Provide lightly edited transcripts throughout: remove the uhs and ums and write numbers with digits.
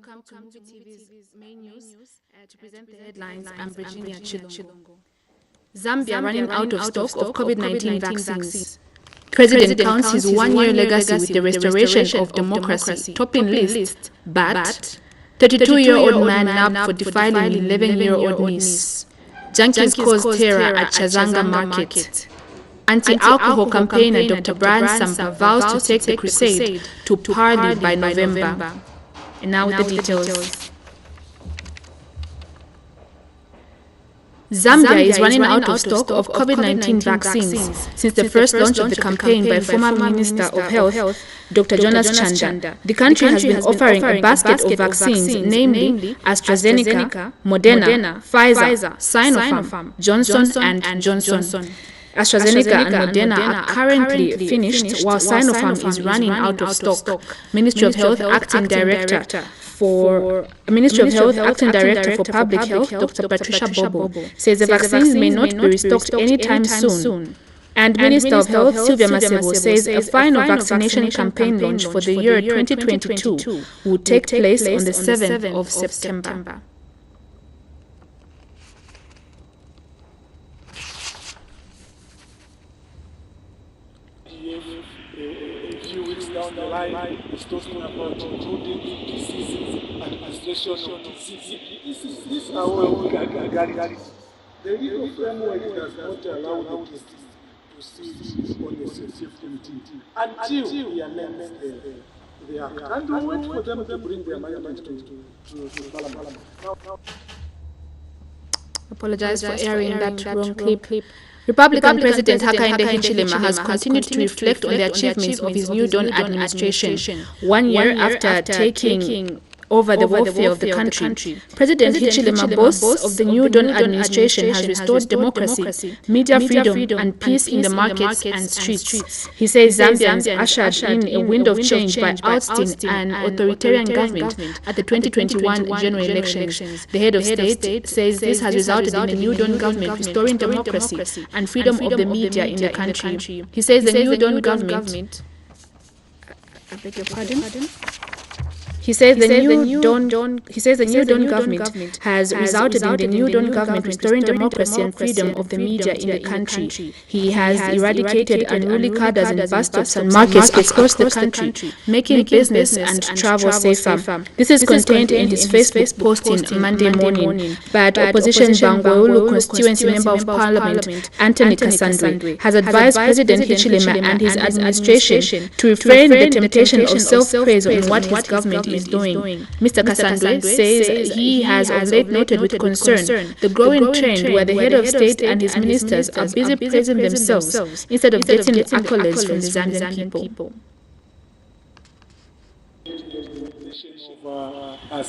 Welcome to MUVI TV's main news. To present the headlines, I'm Virginia Chilongo. Zambia running out of stock of COVID-19 vaccines. President counts his one-year legacy with the restoration of democracy, topping list, but 32-year-old man nabbed for defiling 11-year-old niece. Junkies cause terror at Chazanga Market. Anti-alcohol campaigner Dr. Brian Sampa vows to take the crusade to Parley by November. And now with the details. Zambia is running out of stock of COVID-19 vaccines since the first launch of the campaign by former Minister of Health, Dr. Jonas Chanda. The country has been offering a basket of vaccines, namely AstraZeneca, Moderna, Pfizer, Sinopharm, Johnson & Johnson. AstraZeneca and Moderna are currently finished, while Sinopharm is running out of stock. Ministry of Health Acting Director for Public Health, Dr. Patricia Bobo, says the vaccines may not be restocked anytime soon. And Minister of Health Sylvia Masebo says a final vaccination campaign launch for the year 2022 will take place on the 7th of September. A few weeks down the line, is talking about including diseases and administration of diseases. This is how we got it. The legal framework does not allow the disease to sit on the safety until we amend the act. And we wait for them to bring the amendment to Parliament. Apologize for airing that wrong clip. Republican President Hakainde Hichilema has continued to reflect on the achievements of his new Dawn administration 1 year after taking over the welfare of the country. President Hichilema boasts of the new Dawn administration has restored democracy, media freedom, and peace in the markets and streets. He says Zambians ushered in a wind of change by ousting an authoritarian government at the 2021 general elections. The head of state says this has resulted in a new Dawn government restoring democracy and freedom of the media in the country. He says the new Dawn government... I beg your pardon? He says the new Dawn government has resulted in the new Dawn government restoring democracy and freedom of the media in the country. He has eradicated unruly cadres in bus stops and markets across the country, making business and travel safer. This is contained in his Facebook posting Monday morning. But opposition Bangwaulu constituency member of Parliament Anthony Kasandwe has advised President Hichilema and his administration to refrain the temptation of self-praise on what his government is doing. Mr. Kasandwe says he has of late noted with concern the growing trend where the head of state and his ministers are busy praising themselves instead of getting the accolades from the Zambian people. A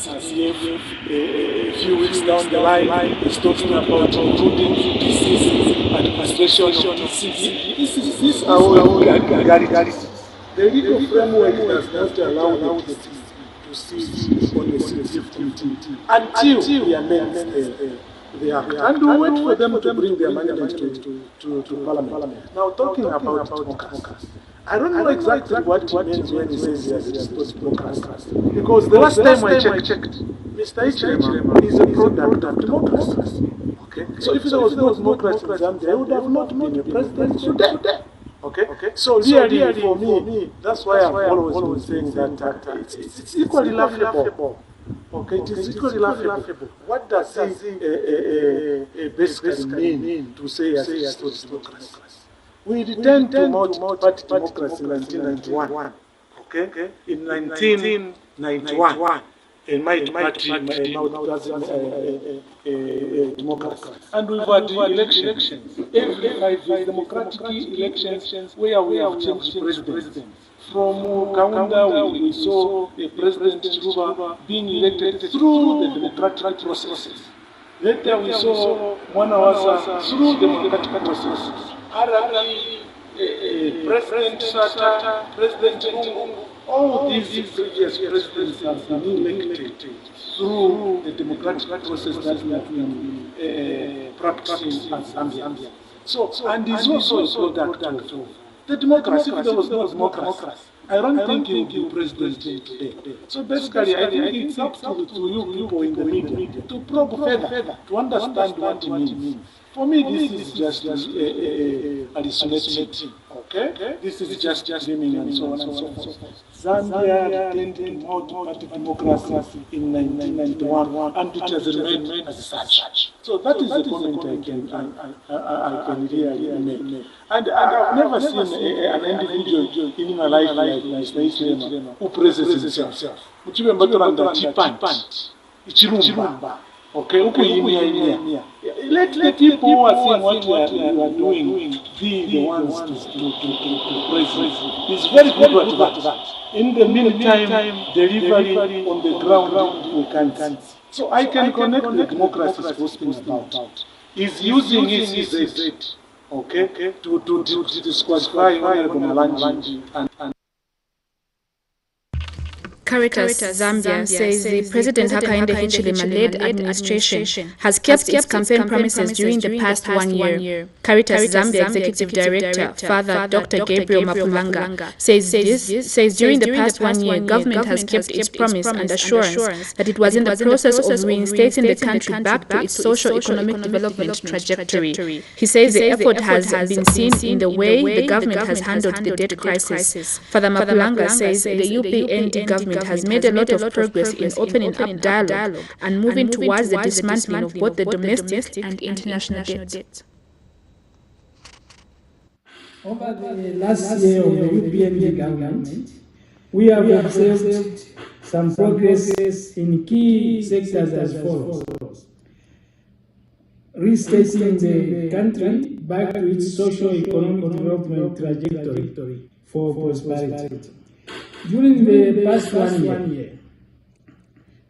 few weeks down the line, is talking about including diseases and administration of diseases. This is how we got it. The legal framework does not allow the disease to sit on the safety until we amend the act. And we wait for them to bring the amendment to Parliament. Now, talking about democracy, I don't know exactly what he means when he says he has restored democracy. Because the last time I checked, Mr. Hichilema is a product of democracy. Okay? So if there was no democracy in Zambia, I would have not been a president today. Okay? So really, for me, that's why I've always been saying that it's equally laughable. Okay, it is equally laughable. What does he basically mean to say he has restored democracy? We returned to multi-party democracy in 1991. Okay? In 1991, a multi-party democracy. And we've had elections. Every 5 years, democratic elections where we have changed president. From Kaunda, we saw a President Chiluba being elected through the democratic processes. Later, we saw Mwanawasa through democratic processes. President Sata, President Lungu, all these previous presidents have been elected through the democratic process that we have been practicing in Zambia. So, and is also a product of the democracy. If there was no democracy, I don't think he will be president today. So basically, I think it's up to you people in the media to probe further, to understand what it means. For me, this is just hallucinating, okay? This is just dreaming and so on and so forth. Zambia returned to multi-party democracy in 1991, and it has remained as such. So that is the comment I can really make. And I've never seen an individual in my life like Mr. Ichilema who praises himself. Uchibemba toranda chipant, ichirumba. Okay, let the people who are seeing what you are doing be the ones to praise. It's very good at that. In the meantime, delivery on the ground we can't. So I can connect the democracy is posting about. Is using his okay, to disqualify Honorable Malanji and Caritas Zambia says the President Hakainde Hichilema-led administration has kept its campaign promises during the past 1 year. Caritas Zambia Executive Director, Father Dr. Gabriel Mapulanga, says during the past 1 year, government has kept its promise and assurance that it was in the process of reinstating the country back to its socio-economic development trajectory. He says the effort has been seen in the way the government has handled the debt crisis. Father Mapulanga says the UPND government has made a lot of progress in opening up dialogue and moving towards the dismantling of both the domestic and international debt. Over the last year of the UPND government, we have observed some progress in key sectors as follows. Restating the country back to its socio-economic development trajectory for prosperity. During the past 1 year,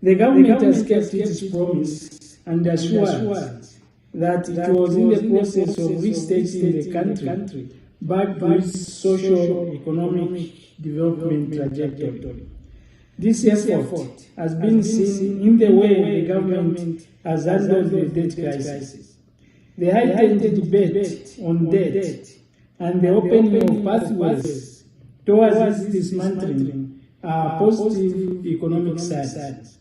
the government has kept its promise and assured that it was in the process of restating the country back to its socio-economic development trajectory. This effort has been seen in the way the government has handled the debt crisis. The heightened debate on debt and the opening of pathways towards its dismantling are positive economic signs.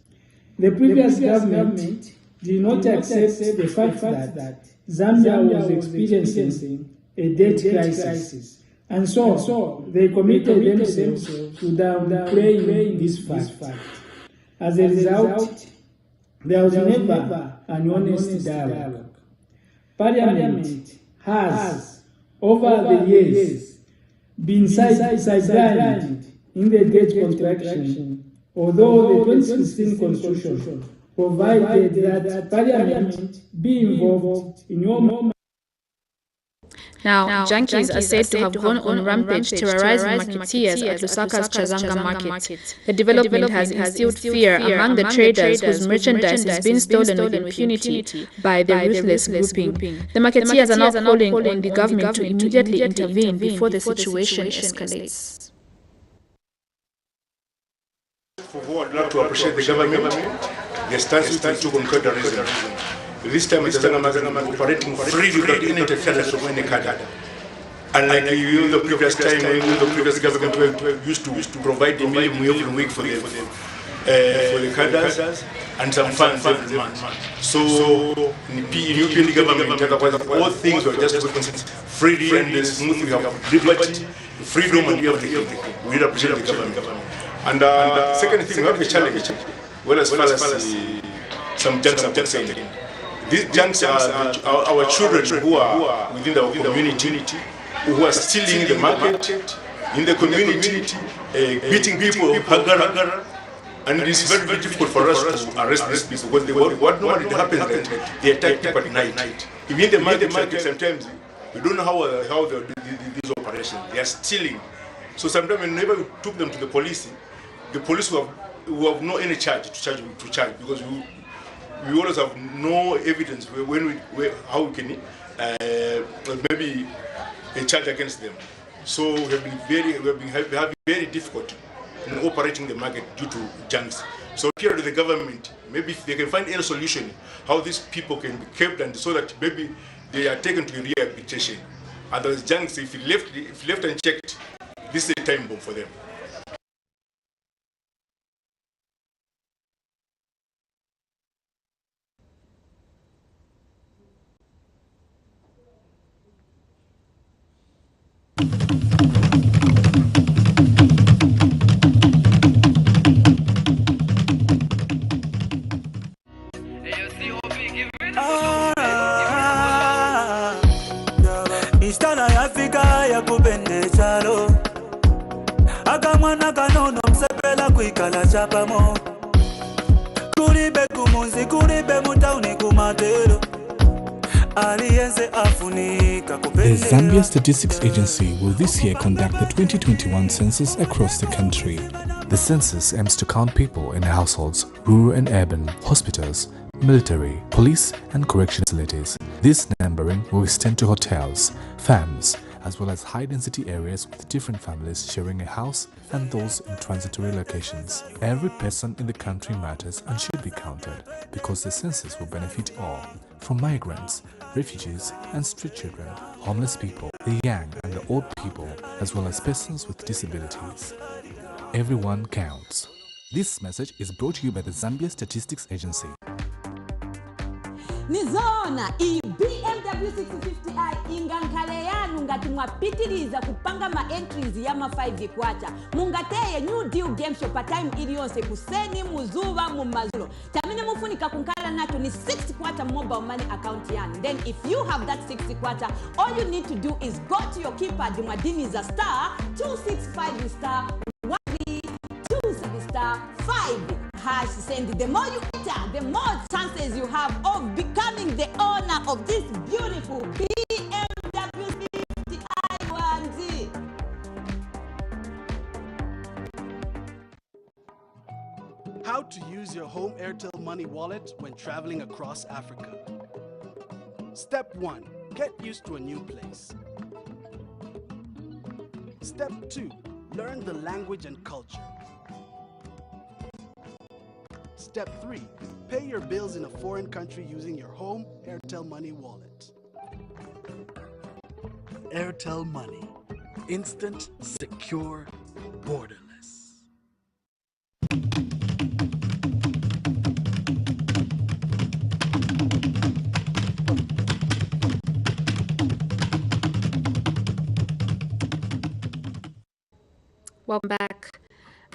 The previous government did not accept the fact that Zambia was experiencing a debt crisis, and so they committed themselves to downplaying this fact. As a result, there was never an honest dialogue. Parliament has, over the years, been sidelined in the debt contraction, although the 2016 Constitution provided that Parliament be involved in all. Now, junkies are said to have gone on rampage terrorizing marketeers at Lusaka's Chazanga market. The development has instilled fear among the traders whose merchandise is being stolen with impunity by the ruthless grouping. The marketeers are now calling on the government to immediately intervene before the situation escalates. I'd like to appreciate the government, the stance it took on terrorism. This time it's operating freely without any interference from any cadre. Unlike the previous time when the previous government used to provide a meal every week for the cadres and some funds every month. So in the government, all things were just freely and smoothly. We have liberty, freedom, and we have the we appreciate the government. And second thing, we have a challenge. Well, as far as some junks are saying. These junks are our children who are within our community, who are stealing the market, in the community, beating people, and it is very, very difficult for us to arrest these people because what normally happens is that they attack people at night. Even the market sometimes, we don't know how they do these operations. They are stealing. So sometimes whenever we took them to the police who have no any charge to charge because we always have no evidence how we can maybe a charge against them. So we have been having very difficult in operating the market due to junks. So here the government, maybe if they can find any solution how these people can be kept and so that maybe they are taken to rehabilitation. Otherwise junks, if left unchecked, this is a time bomb for them. ya kupende chalo akamwana kanono msepela kuikala chapamo kulibe kumunzi kulibe mutauni kumatelo aliyense afunika kupende. The Zambia Statistics Agency will this year conduct the 2021 census across the country. The census aims to count people in households, rural and urban, hospitals, military, police and correction facilities. This numbering will extend to hotels, farms, as well as high-density areas with different families sharing a house and those in transitory locations. Every person in the country matters and should be counted because the census will benefit all, from migrants, refugees and street children, homeless people, the young and the old people, as well as persons with disabilities. Everyone counts. This message is brought to you by the Zambia Statistics Agency. Nizona BMW 650i ingankale yanu ngati mwapitiriza kupanga entries ya 5 kwacha mungateye new deal game shop time iliyonse kuseni muzuva mumazulo tamene mufunika kunkala nacho ni 6 kwacha mobile money account yanu. Then if you have that 6 kwacha, all you need to do is go to your keypad mwadini za *265 *5 hash send. The more you enter, the more chances you have of becoming the owner of this beautiful BMW 50i1Z. How to use your home Airtel Money wallet when traveling across Africa. Step 1. Get used to a new place. Step 2. Learn the language and culture. Step 3. Pay your bills in a foreign country using your home Airtel Money wallet. Airtel Money. Instant, secure, borderless. Welcome back.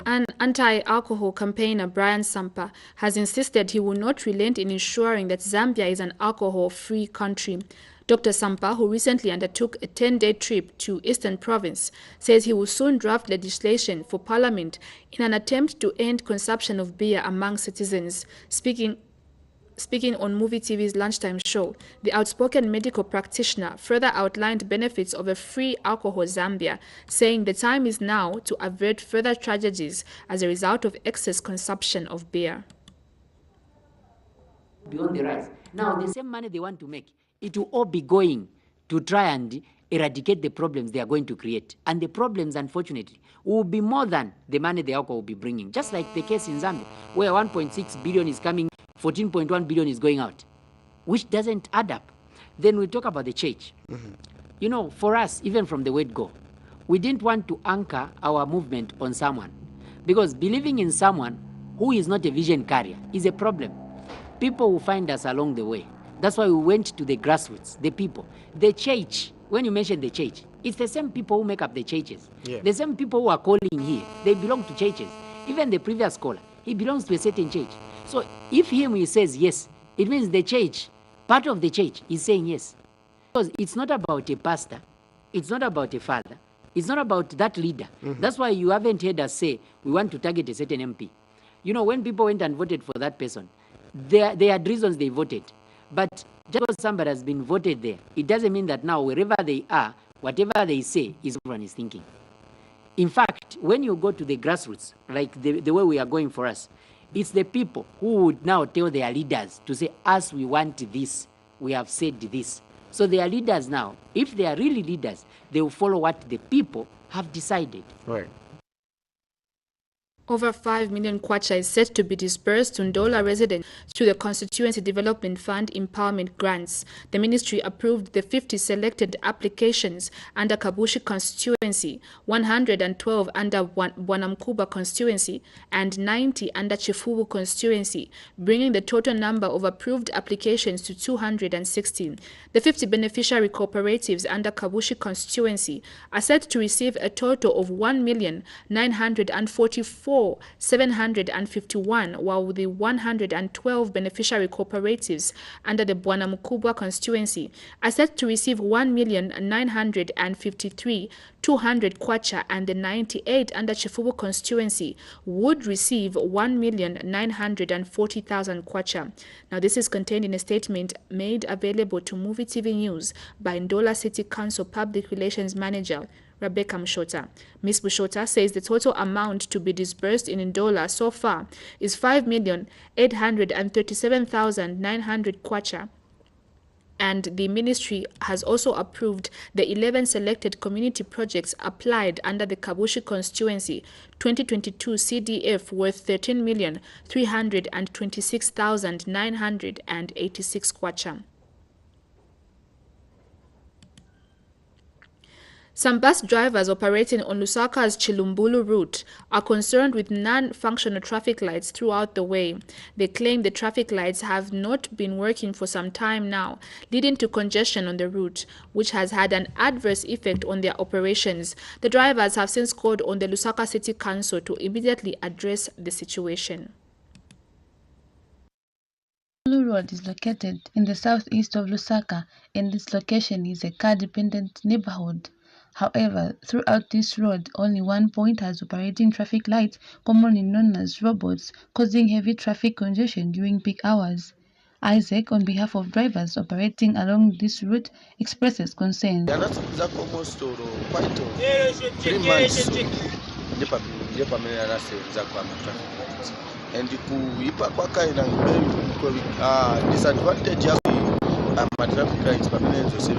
An anti-alcohol campaigner, Brian Sampa, has insisted he will not relent in ensuring that Zambia is an alcohol-free country. Dr. Sampa, who recently undertook a 10-day trip to Eastern Province, says he will soon draft legislation for Parliament in an attempt to end consumption of beer among citizens. Speaking on MUVI TV's lunchtime show, the outspoken medical practitioner further outlined benefits of a free alcohol Zambia, saying the time is now to avert further tragedies as a result of excess consumption of beer. Beyond the rise. Now, the same money they want to make, it will all be going to try and eradicate the problems they are going to create. And the problems, unfortunately, will be more than the money the alcohol will be bringing. Just like the case in Zambia, where 1.6 billion is coming, 14.1 billion is going out, which doesn't add up. Then we talk about the church. You know, for us, even from the word go, we didn't want to anchor our movement on someone, because believing in someone who is not a vision carrier is a problem. People will find us along the way. That's why we went to the grassroots, the people. The church, when you mention the church, it's the same people who make up the churches. Yeah. The same people who are calling here, they belong to churches. Even the previous caller, he belongs to a certain church. So if he says yes, it means the church, part of the church is saying yes. Because it's not about a pastor, it's not about a father, it's not about that leader. That's why you haven't heard us say we want to target a certain MP. You know, when people went and voted for that person, they had reasons they voted. But just because somebody has been voted there, it doesn't mean that now wherever they are, whatever they say is what everyone is thinking. In fact, when you go to the grassroots, like the way we are going for us, it's the people who would now tell their leaders to say, as we want this, we have said this. So their leaders now, if they are really leaders, they will follow what the people have decided. Right. Over 5 million kwacha is set to be disbursed to Ndola residents through the Constituency Development Fund Empowerment Grants. The ministry approved the 50 selected applications under Kabushi constituency, 112 under Bwanamkuba constituency, and 90 under Chifubu constituency, bringing the total number of approved applications to 216. The 50 beneficiary cooperatives under Kabushi constituency are set to receive a total of 1,944,000 751, while the 112 beneficiary cooperatives under the Bwana Mukubwa constituency are set to receive 1,953,200 kwacha, and the 98 under Chifubu constituency would receive 1,940,000 kwacha. Now, this is contained in a statement made available to MUVI TV News by Ndola City Council Public Relations Manager Rebecca Mshota. Ms. Mshota says the total amount to be disbursed in Ndola so far is 5,837,900 kwacha, and the ministry has also approved the 11 selected community projects applied under the Kabushi constituency 2022 CDF worth 13,326,986 kwacha. Some bus drivers operating on Lusaka's Chilumbulu route are concerned with non-functional traffic lights throughout the way. They claim the traffic lights have not been working for some time now, leading to congestion on the route, which has had an adverse effect on their operations. The drivers have since called on the Lusaka City Council to immediately address the situation. Chilumbulu Road is located in the southeast of Lusaka, and this location is a car-dependent neighborhood. However, throughout this road, only one point has operating traffic lights, commonly known as robots, causing heavy traffic congestion during peak hours. Isaac, on behalf of drivers operating along this route, expresses concern. Almost 3 months. And disadvantage of traffic lights permanent congestion.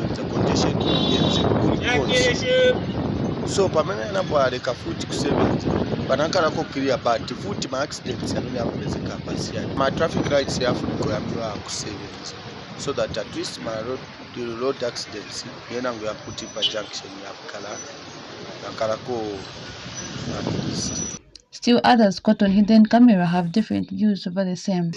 So permanent number the kafuti ku 70 banakala ko clear but futi ma accidents yanavyowezeka basi my traffic lights yafu kuyambiwa ku 70 so that at least my road accidents yenango yakuti pa junction yakala ko at least. Still others caught on hidden camera have different views over the same.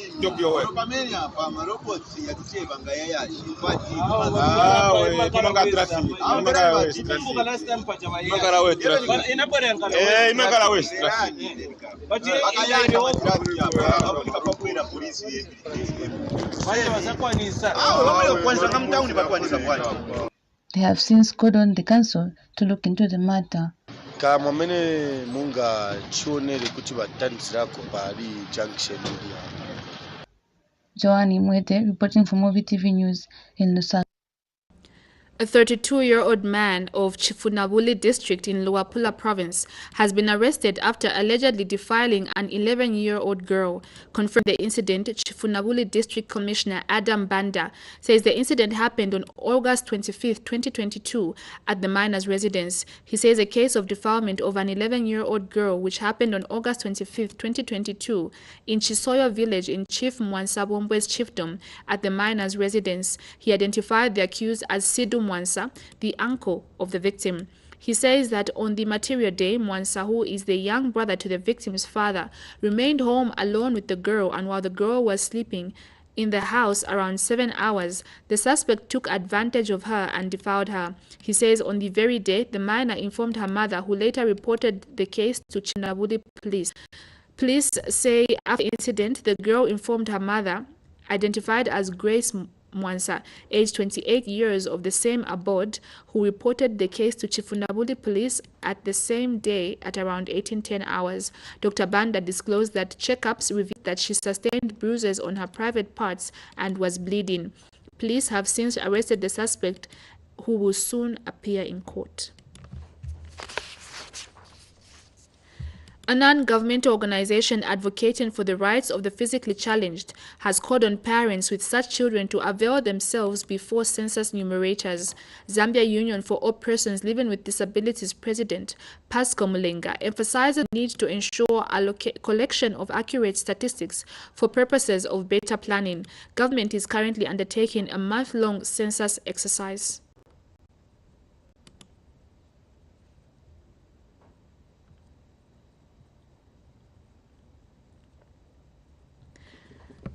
They have since called on the council to look into the matter. Kamwamene munga chionere kuti vatandisirako pari junction iri. Joanne Mwete reporting for MUVI TV News in Lusaka. A 32-year-old man of Chifunabuli district in Luapula province has been arrested after allegedly defiling an 11-year-old girl. Confirmed the incident, Chifunabuli District Commissioner Adam Banda says the incident happened on August 25, 2022 at the miner's residence. He says a case of defilement of an 11-year-old girl which happened on August 25, 2022 in Chisoyo village in Chief Mwansabombe's chiefdom at the miner's residence. He identified the accused as Sidu Mwansa, the uncle of the victim. He says that on the material day, Mwansa, who is the young brother to the victim's father, remained home alone with the girl, and while the girl was sleeping in the house around 7 hours, the suspect took advantage of her and defiled her. He says on the very day, the minor informed her mother, who later reported the case to Chinabuli police. Police say after the incident, the girl informed her mother, identified as Grace Mwansa, aged 28 years, of the same abode, who reported the case to Chifunabuli police at the same day at around 1810 hours. Dr. Banda disclosed that checkups revealed that she sustained bruises on her private parts and was bleeding. Police have since arrested the suspect, who will soon appear in court. A non-governmental organization advocating for the rights of the physically challenged has called on parents with such children to avail themselves before census numerators. Zambia Union for All Persons Living with Disabilities President Pascal Mulenga emphasizes the need to ensure a collection of accurate statistics for purposes of better planning. Government is currently undertaking a month-long census exercise.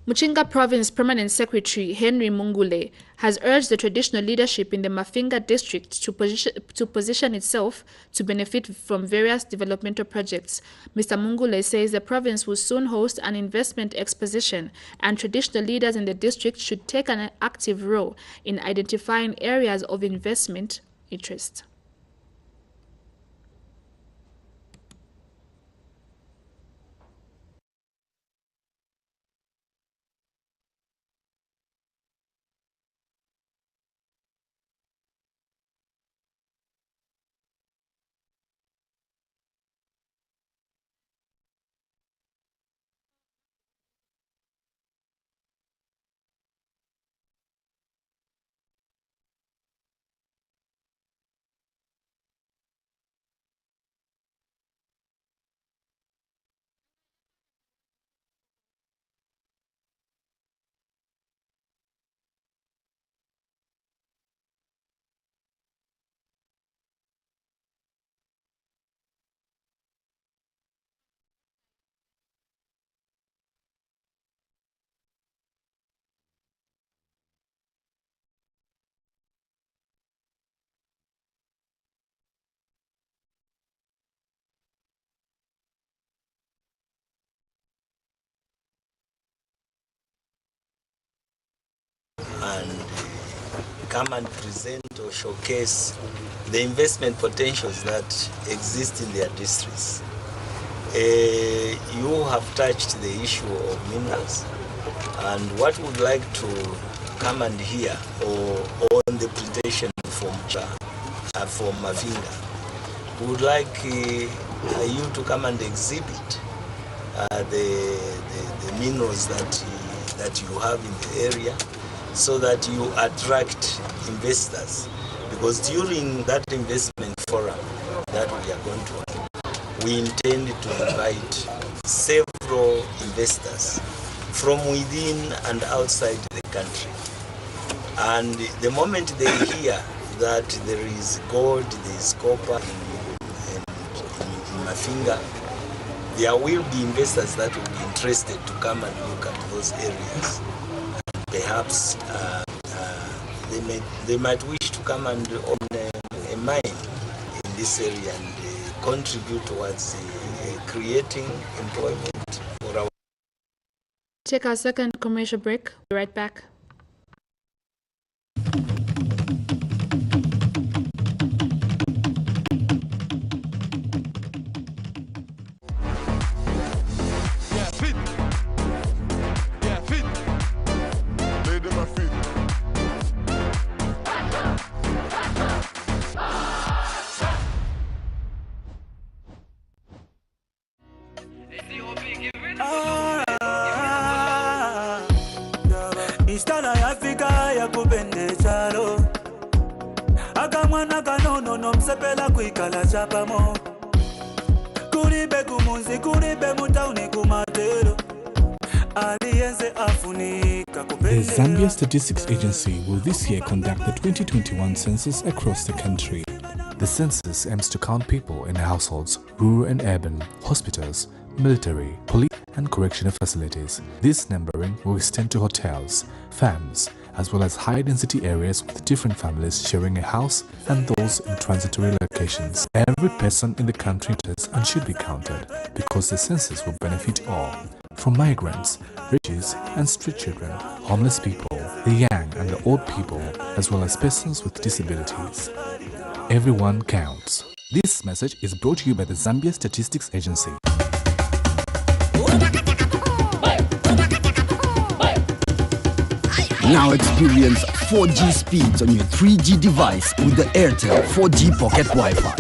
Muchinga Province Permanent Secretary Henry Mungule has urged the traditional leadership in the Mafinga district to position itself to benefit from various developmental projects. Mr. Mungule says the province will soon host an investment exposition, and traditional leaders in the district should take an active role in identifying areas of investment interest. And come and present or showcase the investment potentials that exist in their districts. You have touched the issue of minerals, and what we would like to come and hear on the presentation from Mafinga, we would like you to come and exhibit the minerals that you have in the area, so that you attract investors. Because during that investment forum that we are going to have, we intend to invite several investors from within and outside the country. And the moment they hear that there is gold, there is copper in Mafinga, there will be investors that will be interested to come and look at those areas. Perhaps they might wish to come and own a mine in this area and contribute towards creating employment for our. Take our second commercial break. We'll be right back. The Zambia Statistics Agency will this year conduct the 2021 census across the country. The census aims to count people in households, rural and urban, hospitals, military, police and correctional facilities. This numbering will extend to hotels, farms, as well as high-density areas with different families sharing a house and those in transitory locations. Every person in the country matters and should be counted because the census will benefit all, from migrants, riches and street children, homeless people, the young and the old people, as well as persons with disabilities. Everyone counts. This message is brought to you by the Zambia Statistics Agency. Now experience 4G speeds on your 3G device with the Airtel 4G Pocket Wi-Fi.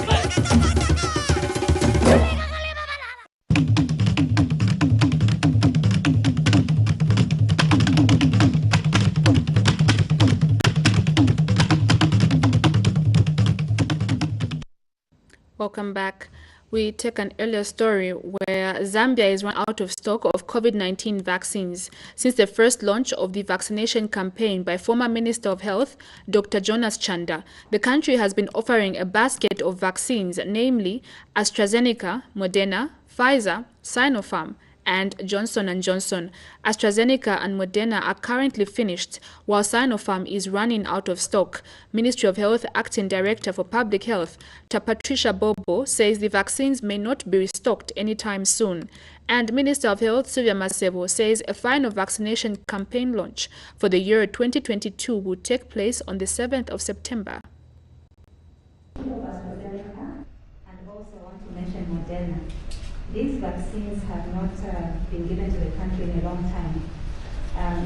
Welcome back. We take an earlier story where Zambia is run out of stock of COVID-19 vaccines. Since the first launch of the vaccination campaign by former Minister of Health, Dr. Jonas Chanda, the country has been offering a basket of vaccines, namely AstraZeneca, Moderna, Pfizer, Sinopharm, and Johnson & Johnson. AstraZeneca and Moderna are currently finished, while Sinopharm is running out of stock. Ministry of Health Acting Director for Public Health, Patricia Bobo, says the vaccines may not be restocked anytime soon. And Minister of Health Sylvia Masebo says a final vaccination campaign launch for the year 2022 will take place on the 7th of September. Moderna. These vaccines have not been given to the country in a long time.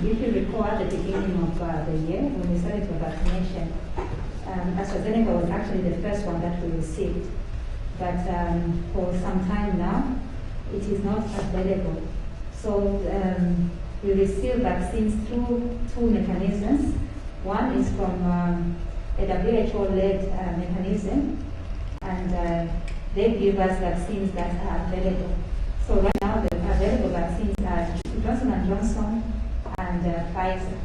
If you recall, at the beginning of the year, when we started the vaccination, AstraZeneca was actually the first one that we received. But for some time now, it is not available. So we receive vaccines through two mechanisms. One is from a WHO-led mechanism, and they give us vaccines that are available. So right now the available vaccines are Johnson & Johnson and Pfizer.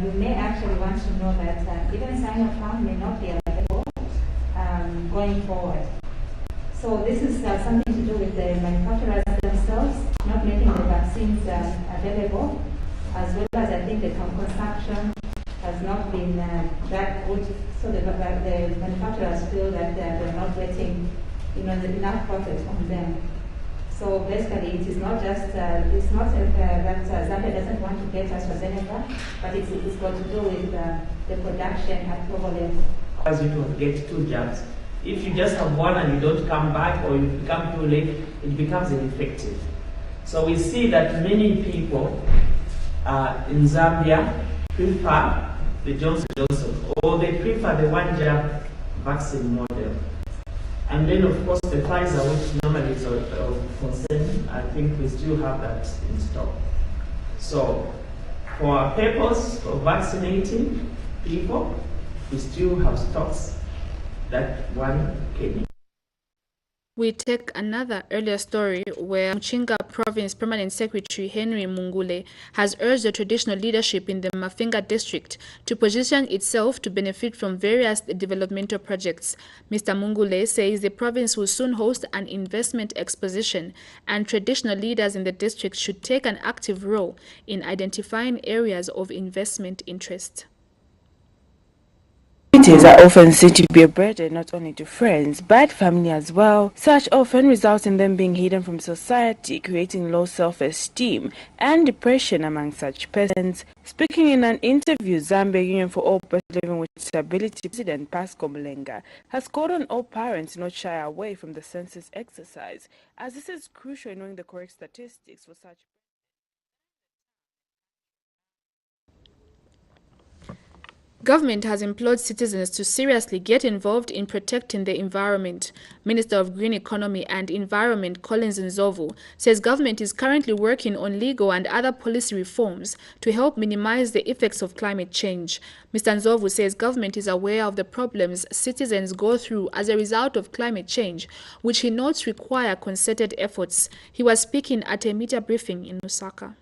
You may actually want to know that even Sinopharm may not be available going forward. So this is something to do with the manufacturers themselves not making the vaccines available, as well as I think the consumption has not been that good. So the manufacturers feel that they're not getting enough profit from them. So basically, it is not just it's not that Zambia doesn't want to get AstraZeneca, but it's got to do with the production at global level. As you to get two jabs, if you just have one and you don't come back, or you become too late, it becomes ineffective. So we see that many people in Zambia prefer the Johnson & Johnson, or they prefer the one jab vaccine model. And then of course the Pfizer, which normally is of concern, I think we still have that in stock. So for our purpose of vaccinating people, we still have stocks that one can. We take another earlier story where Mchinga Province Permanent Secretary Henry Mungule has urged the traditional leadership in the Mafinga district to position itself to benefit from various developmental projects. Mr. Mungule says the province will soon host an investment exposition, and traditional leaders in the district should take an active role in identifying areas of investment interest. Meetings are often seen to be a burden not only to friends but family as well. Such often results in them being hidden from society, creating low self-esteem and depression among such persons. Speaking in an interview, Zambia Union for All Persons Living with Disability President Pascal Mulenga has called on all parents not shy away from the census exercise, as this is crucial in knowing the correct statistics for such. Government has implored citizens to seriously get involved in protecting the environment. Minister of Green Economy and Environment Collins Nzovu says government is currently working on legal and other policy reforms to help minimize the effects of climate change. Mr. Nzovu says government is aware of the problems citizens go through as a result of climate change, which he notes require concerted efforts. He was speaking at a media briefing in Lusaka.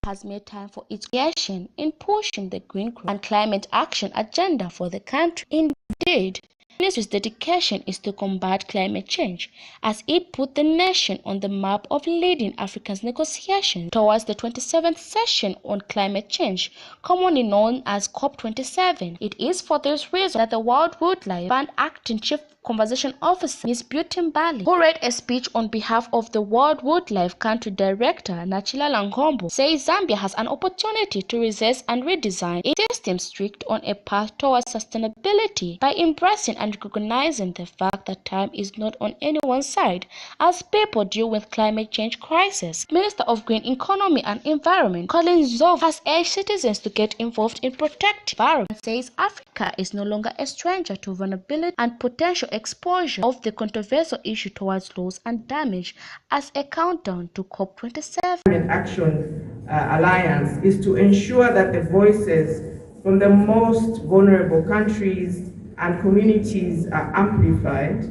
Has made time for its creation in pushing the green and climate action agenda for the country. Indeed, the ministry's dedication is to combat climate change, as it put the nation on the map of leading Africa's negotiations towards the 27th session on climate change, commonly known as COP27. It is for this reason that the World Wildlife Fund Acting Chief Conservation Officer Ms. Beauty Mbali, who read a speech on behalf of the World Wildlife Country Director Nachila Langombo, says Zambia has an opportunity to resist and redesign its system strict on a path towards sustainability by embracing and recognizing the fact that time is not on anyone's side as people deal with climate change crisis. Minister of Green Economy and Environment Collins Nzovu has urged citizens to get involved in protecting the environment, says Africa is no longer a stranger to vulnerability and potential exposure of the controversial issue towards loss and damage as a countdown to COP27. Climate Action Alliance is to ensure that the voices from the most vulnerable countries and communities are amplified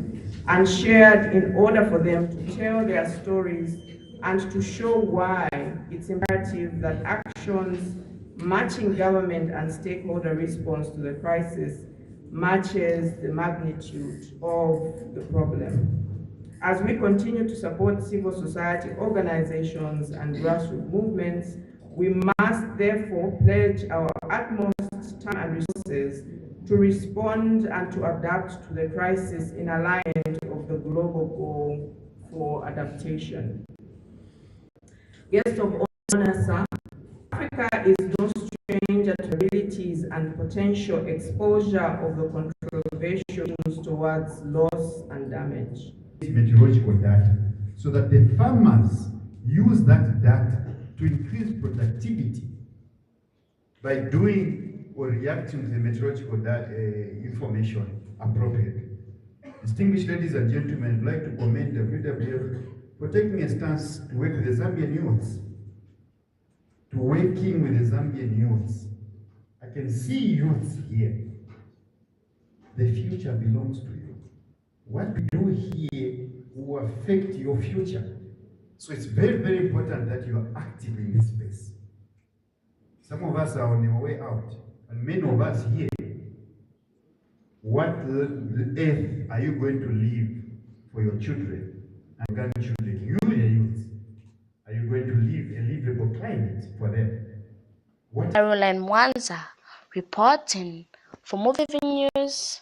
and shared in order for them to tell their stories and to show why it's imperative that actions matching government and stakeholder response to the crisis matches the magnitude of the problem. As we continue to support civil society organizations and grassroots movements, we must therefore pledge our utmost time and resources to respond and to adapt to the crisis in alignment of the global goal for adaptation. Guest of honor, sir, Africa is no stranger to abilities and potential exposure of the controversial towards loss and damage. Meteorological data, so that the farmers use that data to increase productivity by doing or reacting to the meteorological data, information appropriately. Distinguished ladies and gentlemen, I'd like to commend the WWF for taking a stance to work with the Zambian youths. To working with the Zambian youths. I can see youths here. The future belongs to you. What we do here will affect your future. So it's very, very important that you are active in this space. Some of us are on their way out, and many of us here, what earth are you going to leave for your children and grandchildren? You, the youth, are you going to leave a livable climate for them? Caroline Mwanza reporting for MUVI TV News.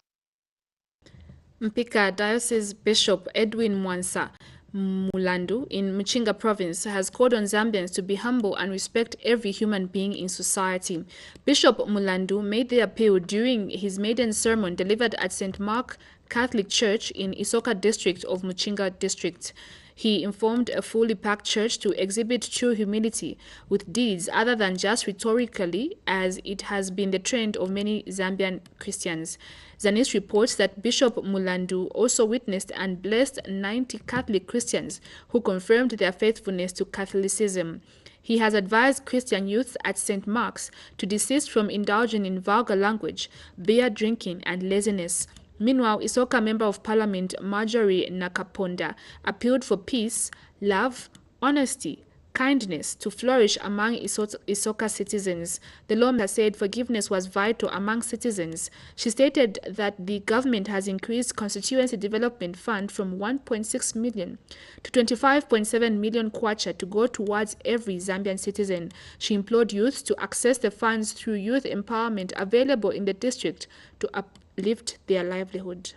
Mpika Diocese Bishop Edwin Mwansa Mulandu in Muchinga province has called on Zambians to be humble and respect every human being in society. Bishop Mulandu made the appeal during his maiden sermon delivered at St. Mark Catholic Church in Isoka district of Muchinga district. He informed a fully packed church to exhibit true humility with deeds other than just rhetorically, as it has been the trend of many Zambian Christians. Zanis reports that Bishop Mulandu also witnessed and blessed 90 Catholic Christians who confirmed their faithfulness to Catholicism. He has advised Christian youths at St. Mark's to desist from indulging in vulgar language, beer drinking, and laziness. Meanwhile, Isoka Member of Parliament Marjorie Nakaponda appealed for peace, love, honesty, kindness to flourish among Isoka citizens. The lawmaker said forgiveness was vital among citizens. She stated that the government has increased Constituency Development Fund from 1.6 million to 25.7 million kwacha to go towards every Zambian citizen. She implored youth to access the funds through youth empowerment available in the district to uplift their livelihood.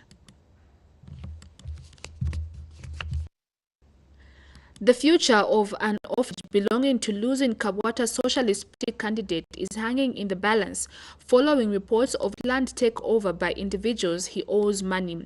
The future of an office belonging to losing Kabwata Socialist Party candidate is hanging in the balance following reports of land takeover by individuals he owes money.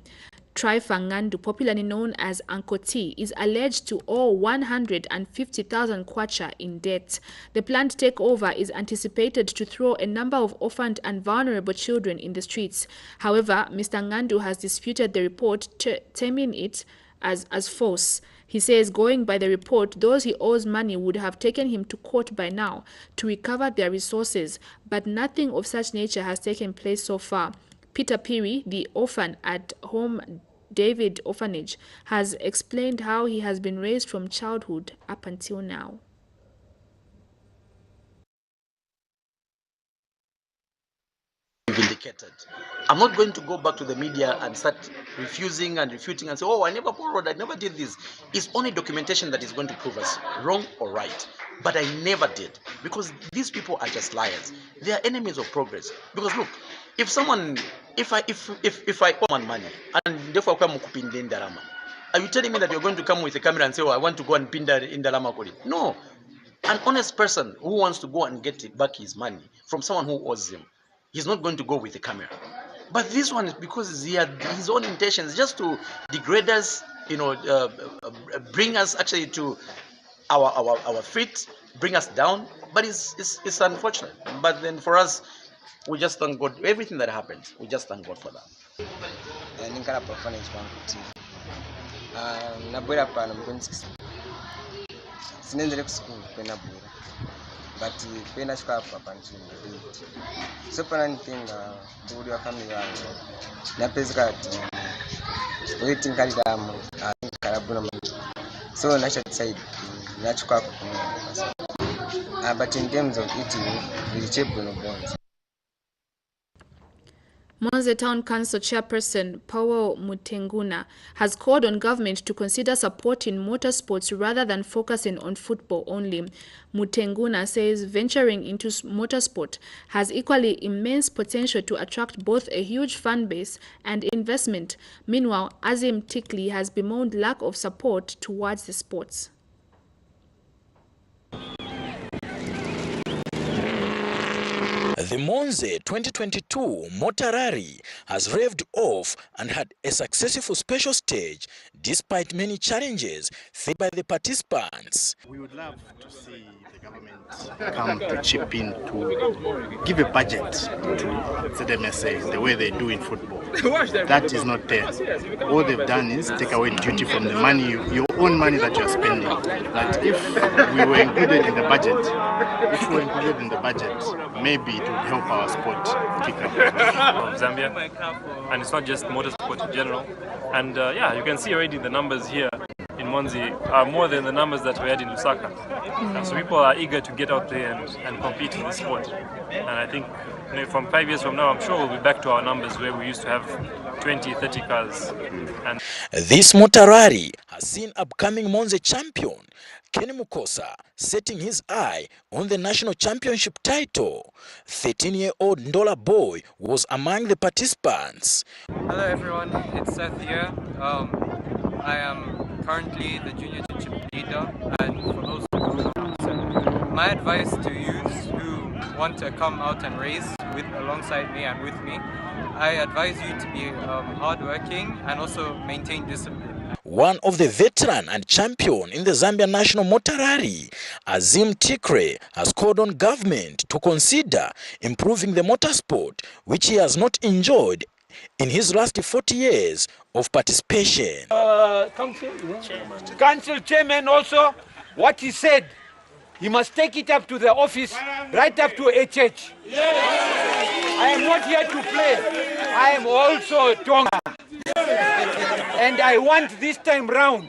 Trifangandu, popularly known as Uncle T, is alleged to owe 150,000 kwacha in debt. The planned takeover is anticipated to throw a number of orphaned and vulnerable children in the streets. However, Mr. Ngandu has disputed the report, terming it as false. He says, going by the report, those he owes money would have taken him to court by now to recover their resources, but nothing of such nature has taken place so far. Peter Piri, the orphan at Home David Orphanage, has explained how he has been raised from childhood up until now. Vindicated. I'm not going to go back to the media and start refusing and refuting and say, oh, I never borrowed, I never did this. It's only documentation that is going to prove us wrong or right. But I never did, because these people are just liars. They are enemies of progress. Because look, if someone, if I owe money and therefore come kupinda in Darama, are you telling me that you're going to come with a camera and say, oh, I want to go and pinda in Darama? No. An honest person who wants to go and get back his money from someone who owes him, he's not going to go with the camera. But this one is because he had his own intentions, just to degrade us, bring us actually to our feet, bring us down. But it's unfortunate. But then for us, we just thank God. Everything that happened, we just thank God for that. But when I scrap up and so for anything, do your family, Napesgat, waiting Karidam, Karabunam. So I should say, natural. But in terms of eating, vegetable bonds. Monze Town Council Chairperson Paul Mutenguna has called on government to consider supporting motorsports rather than focusing on football only. Mutenguna says venturing into motorsport has equally immense potential to attract both a huge fan base and investment. Meanwhile, Azim Tikli has bemoaned lack of support towards the sports. The Monze 2022 Motor Rally has revved off and had a successful special stage despite many challenges faced by the participants. We would love to see the government come to chip in to give a budget to ZMSA the way they do in football. That is not there. All they've done is take away duty from the money, your own money that you're spending. That if we were included in the budget, maybe it would help our sport pick up. Of Zambia, and it's not just motorsport in general. And yeah, you can see already the numbers here in Monzi are more than the numbers that we had in Lusaka. So people are eager to get out there and compete in this sport. And I think from 5 years from now, I'm sure we'll be back to our numbers where we used to have 20, 30 cars. And this Motor Rally has seen upcoming Monze champion Kenny Mukosa setting his eye on the national championship title. 13-year-old Ndola Boy was among the participants. Hello everyone, it's Seth here. I am currently the junior championship leader, and for those who don't know, my advice to youths who want to come out and race alongside me and with me, I advise you to be hardworking and also maintain discipline. One of the veteran and champion in the Zambian National Motor Rally, Azim Tikre, has called on government to consider improving the motorsport, which he has not enjoyed in his last 40 years of participation. Council chairman also, what he said, he must take it up to the office, right up to HH. I am not here to play. I am also a Tonga. And I want this time round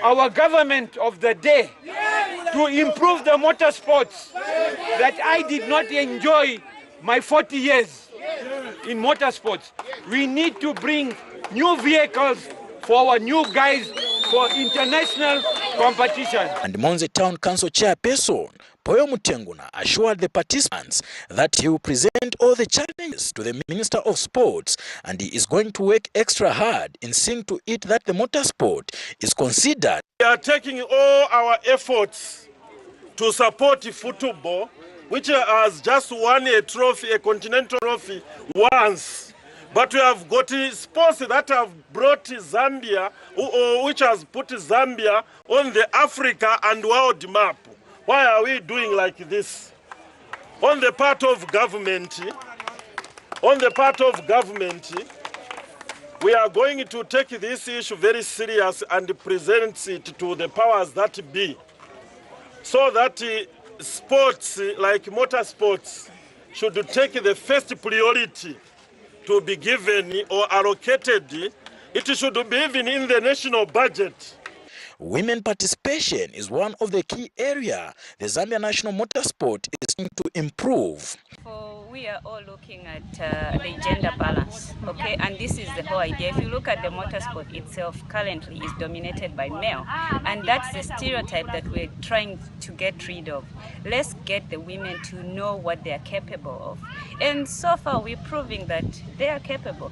our government of the day to improve the motorsports that I did not enjoy my 40 years in motorsports. We need to bring new vehicles for our new guys for international competition. And Monze Town Council Chairperson Poyo Mutenguna assured the participants that he will present all the challenges to the Minister of Sports, and he is going to work extra hard in seeing to it that the motorsport is considered. We are taking all our efforts to support football, which has just won a trophy, a continental trophy once. But we have got sports that have brought Zambia, which has put Zambia on the Africa and world map. Why are we doing like this? On the part of government, we are going to take this issue very serious and present it to the powers that be, so that sports like motorsports should take the first priority to be given or allocated. It should be even in the national budget. Women participation is one of the key areas the Zambia National Motorsport is going to improve. We are all looking at the gender balance, okay? And this is the whole idea. If you look at the motorsport itself, currently is dominated by male. And that's the stereotype that we're trying to get rid of. Let's get the women to know what they are capable of. And so far, we're proving that they are capable.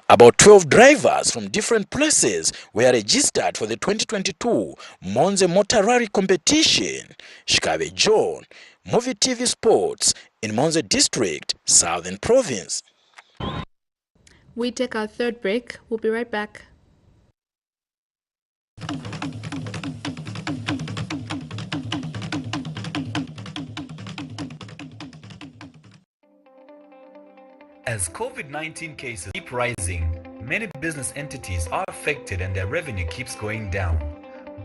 About 12 drivers from different places were registered for the 2022 Monze Motor Rally competition. Shikabe John, MUVI TV Sports, in Monze District, Southern Province. We take our third break. We'll be right back. As COVID-19 cases keep rising, many business entities are affected and their revenue keeps going down.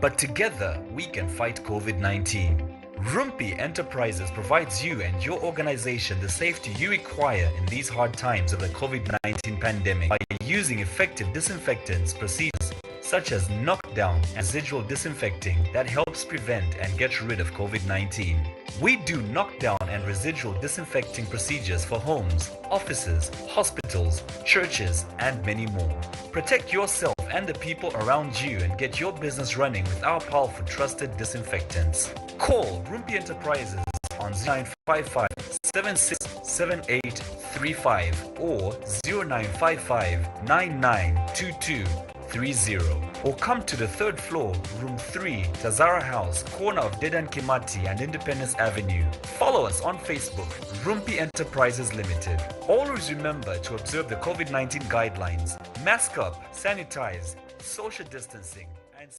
But together, we can fight COVID-19. Rumpi Enterprises provides you and your organization the safety you require in these hard times of the COVID-19 pandemic by using effective disinfectants procedures such as knockdown and residual disinfecting that helps prevent and get rid of COVID-19. We do knockdown and residual disinfecting procedures for homes, offices, hospitals, churches, and many more. Protect yourself and the people around you and get your business running with our powerful trusted disinfectants. Call Rumpi Enterprises on 0955 767835 or 0955 992230, or come to the 3rd floor, room 3, Tazara House, corner of Dedan Kimati and Independence Avenue. Follow us on Facebook, Rumpi Enterprises Limited. Always remember to observe the COVID-19 guidelines. Mask up, sanitize, social distancing, and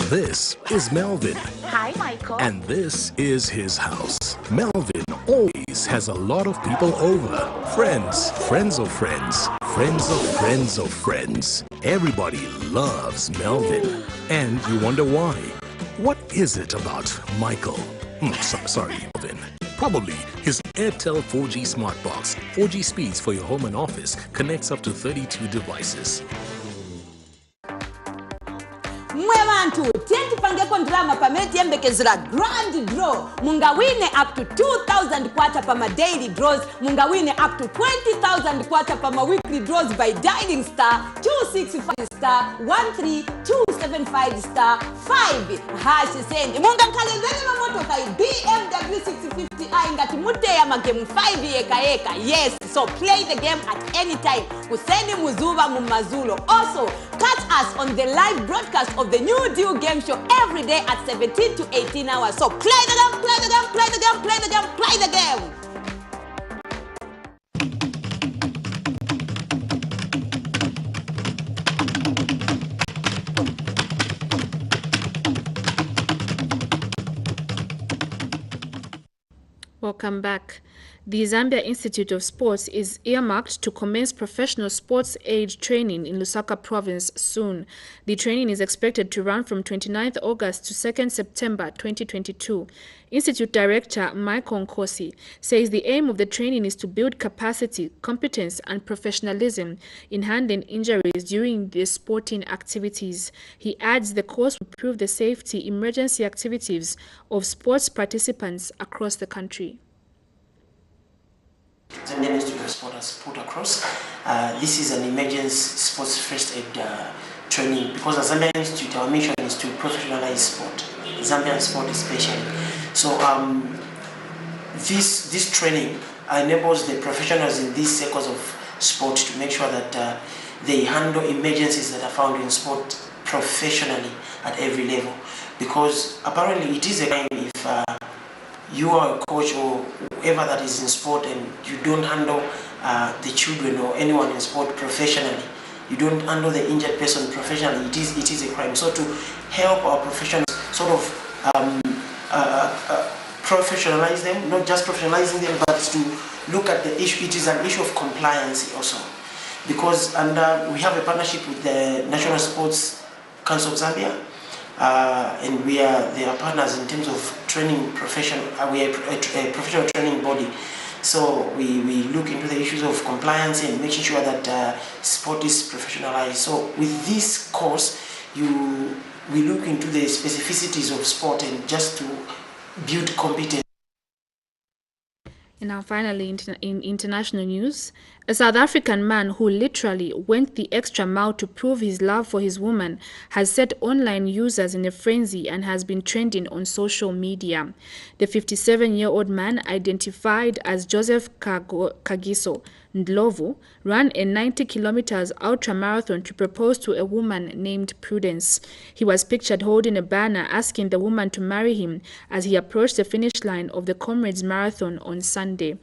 This is Melvin. Hi, Michael. And this is his house. Melvin always has a lot of people over. Friends, friends of friends, friends of friends of friends. Everybody loves Melvin. And you wonder why. What is it about Michael? Sorry, Melvin. Probably his Airtel 4G Smart Box. 4G speeds for your home and office connects up to 32 devices. Mwevantu, tienti pangeko ndrama pameti yembekezera grand draw. Mungawine up to 2,000 kwacha pama daily draws. Mungawine up to 20,000 kwacha pama weekly draws by dialing *265*13275*5 hash send. Munga kalendeni mamoto kai BMW 650i ngati mute ya magemu 5 eka. Yes, so play the game at any time. Useni muzuva mumazulo. Also, catch us on the live broadcast of the New Deal game show every day at 17 to 18 hours. So play the game, play the game, play the game, play the game, play the game. Welcome back. The Zambia Institute of Sports is earmarked to commence professional sports aid training in Lusaka province soon. The training is expected to run from 29th August to 2nd September 2022. Institute Director Michael Nkosi says the aim of the training is to build capacity, competence, and professionalism in handling injuries during the sporting activities. He adds the course will improve the safety emergency activities of sports participants across the country. Zambian Institute of Sport has put across. This is an emergency sports first aid training, because as Zambian Institute, our mission is to professionalize sport, Zambian sport especially. So this training enables the professionals in these sectors of sport to make sure that they handle emergencies that are found in sport professionally at every level, because apparently it is a crime if you are a coach or whoever that is in sport and you don't handle the children or anyone in sport professionally, you don't handle the injured person professionally, it is a crime. So to help our professionals sort of professionalize them, not just professionalizing them, but to look at the issue, it is an issue of compliance also. Because we have a partnership with the National Sports Council of Zambia, and they are partners in terms of training profession. We are a professional training body, so we look into the issues of compliance and making sure that sport is professionalized. So with this course, we look into the specificities of sport and just to build competence. And now finally, in international news, a South African man who literally went the extra mile to prove his love for his woman has set online users in a frenzy and has been trending on social media. The 57-year-old man, identified as Joseph Kagiso Ndlovu, ran a 90 kilometers ultra-marathon to propose to a woman named Prudence. He was pictured holding a banner asking the woman to marry him as he approached the finish line of the Comrades Marathon on Sunday.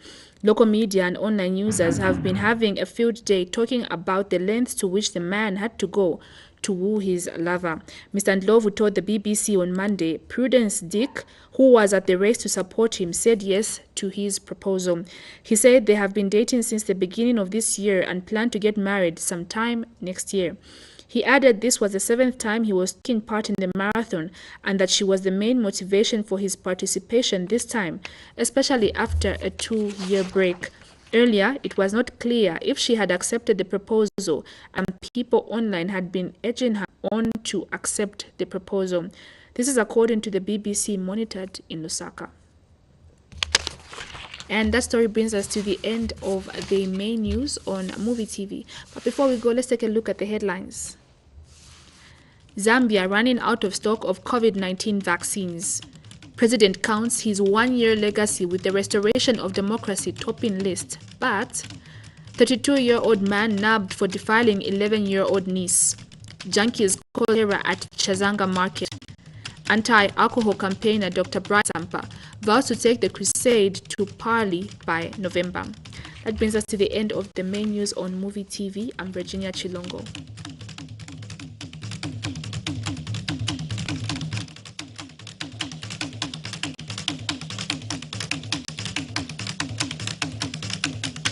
Local media and online users have been having a field day talking about the lengths to which the man had to go to woo his lover. Mr. Ndlovu told the BBC on Monday Prudence Dick, who was at the race to support him, said yes to his proposal. He said they have been dating since the beginning of this year and plan to get married sometime next year. He added this was the 7th time he was taking part in the marathon and that she was the main motivation for his participation this time, especially after a 2-year break. Earlier, it was not clear if she had accepted the proposal, and people online had been urging her on to accept the proposal. This is according to the BBC monitored in Lusaka. And that story brings us to the end of the main news on MUVI TV. But before we go, let's take a look at the headlines. Zambia running out of stock of COVID-19 vaccines. President counts his one-year legacy with the restoration of democracy topping list. But 32-year-old man nabbed for defiling 11-year-old niece. Junkies call terror at Chazanga Market. Anti-alcohol campaigner Dr. Bright Sampa vows to take the crusade to Parley by November. That brings us to the end of the main news on MUVI TV. I'm Virginia Chilongo.